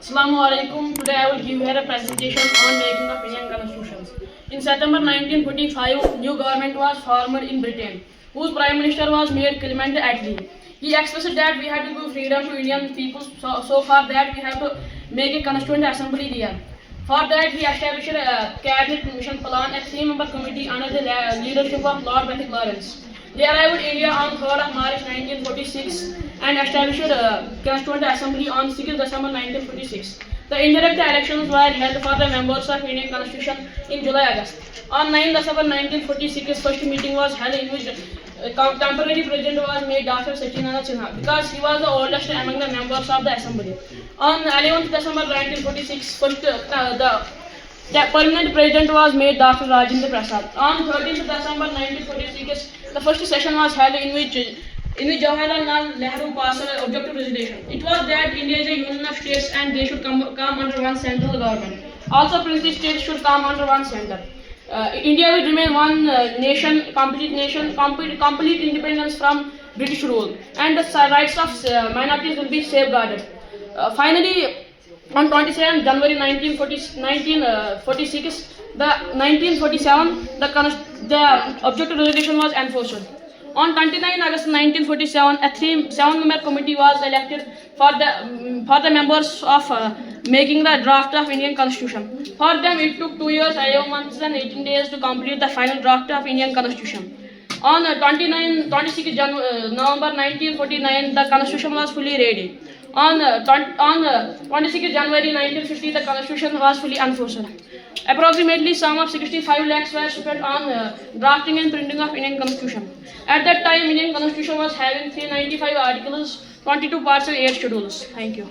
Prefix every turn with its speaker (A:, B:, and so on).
A: Assalamu alaikum. Today I will give here a presentation on making of Indian constitutions. In September 1945, new government was formed in Britain, whose prime minister was made Clement Attlee. He expressed that we have to give freedom to Indian people, so far that we have to make a constituent assembly there. For that, he established a cabinet mission plan, a three-member committee under the leadership of Lord Patrick Lawrence. They arrived in India on 3rd of March 1946 and established a Constituent Assembly on 6th December 1946. The indirect elections were held for the members of Indian Constitution in July-August. On 9th December 1946, first meeting was held in which temporary president was made Dr. Satyendra Sinha because he was the oldest among the members of the assembly. On 11th December 1946, the permanent president was made Dr. Rajendra Prasad. On 13th December 1946, the first session was held in which Jawaharlal Nehru passed an objective resolution. It was that India is a union of states and they should come under one central government. Also, princely states should come under one center. India will remain one nation, complete independence from British rule, and the rights of minorities will be safeguarded. Finally, on 27 January 1946, the objective resolution was enforced. On 29 August 1947, a seven-member committee was elected for the members of making the draft of Indian Constitution. For them, it took 2 years, 11 months, and 18 days to complete the final draft of Indian Constitution. On 26 November 1949, the Constitution was fully ready. On 26 January 1950, the Constitution was fully enforced. Approximately sum of 65 lakhs were spent on drafting and printing of Indian Constitution. At that time, Indian Constitution was having 395 articles, 22 parts and 8 schedules. Thank you.